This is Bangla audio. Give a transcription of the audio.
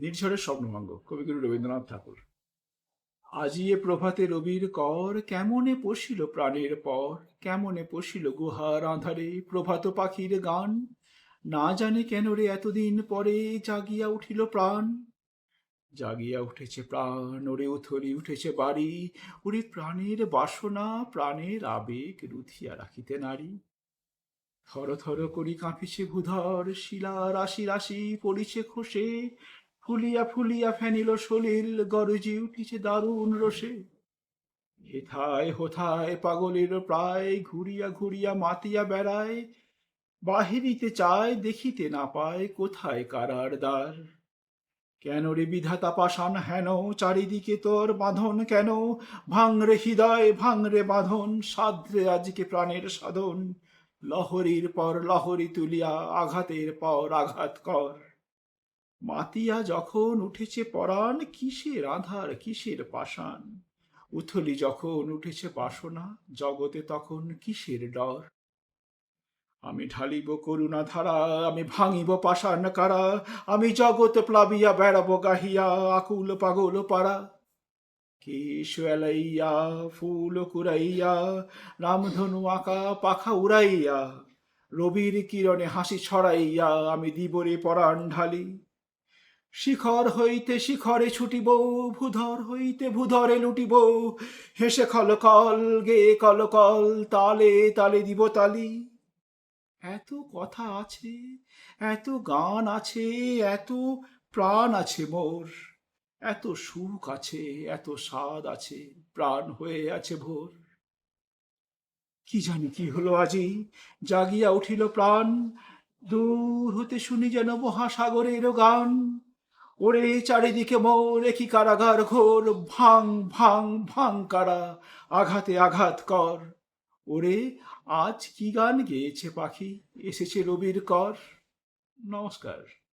নির্ঝরের স্বপ্নভঙ্গ, কবিগুরু রবীন্দ্রনাথ ঠাকুর। আজি এ প্রভাতে রবির কর, কেমনে পশিল প্রাণের পর, কেমনে পশিল গুহার আঁধারে প্রভাত পাখির গান। না জানি কেন রে এতদিন পরে জাগিয়া উঠিল প্রাণ। জাগিয়া উঠেছে প্রাণ, ওরে উথলি উঠেছে বাড়ি, ওরে প্রাণের বাসনা প্রাণের আবেগ রুধিয়া রাখিতে নারী। থর থর করি কাঁপিছে ভূধর, শিলা রাশি রাশি পড়িছে খসে, ফুলিয়া ফুলিয়া ফেনিল সলিল, গরজি উঠিছে দারুণ রোষে। হেথায় হোথায় পাগলের প্রায়, ঘুরিয়া ঘুরিয়া মাতিয়া বেড়ায়, বাহিরিতে চায় দেখিতে না পায় কোথায় কারার দ্বার। কেন রে বিধাতা পাষাণ হেন, চারিদিকে তোর বাঁধন কেন, ভাঙরে হৃদয় ভাঙরে বাঁধন, সাধ্রে আজকে প্রাণের সাধন। লহরীর পর লহরী তুলিয়া আঘাতের পর আঘাত কর। মাতিয়া যখন উঠেছে পরাণ, কিসের আধার কিসের পাষাণ। উথলি যখন উঠেছে বাসনা, জগতে তখন কিসের ডর। আমি ঢালিব করুণা ধারা, আমি ভাঙিব পাষাণ কারা, আমি জগৎ প্লাবিয়া বেড়াবো গাহিয়া আকুল পাগল পাড়া। কেশ এলাইয়া ফুল কুড়াইয়া, রামধনু আঁকা পাখা উড়াইয়া, রবির কিরণে হাসি ছড়াইয়া আমি দিবরে পরাণ ঢালি। শিখর হইতে শিখরে ছুটিব, ভূধর হইতে ভূধরে লুটিব, হেসে খলকল গে কলকল, তালে তালে দিব তালি। এত কথা আছে, এত গান আছে, এত প্রাণ আছে মোর, এত সুখ আছে, এত স্বাদ আছে, প্রাণ হয়ে আছে ভোর। কি জানি কি হলো আজি, জাগিয়া উঠিল প্রাণ, দূর হতে শুনি যেন মহাসাগরের গান। ওরে চারিদিকে মোর একই কারাগার ঘোর, ভাঙ ভাঙ ভাঙ কারা, আঘাতে আঘাত কর। ওরে আজ কি গান গেয়েছে পাখি, এসেছে রবির কর। নমস্কার।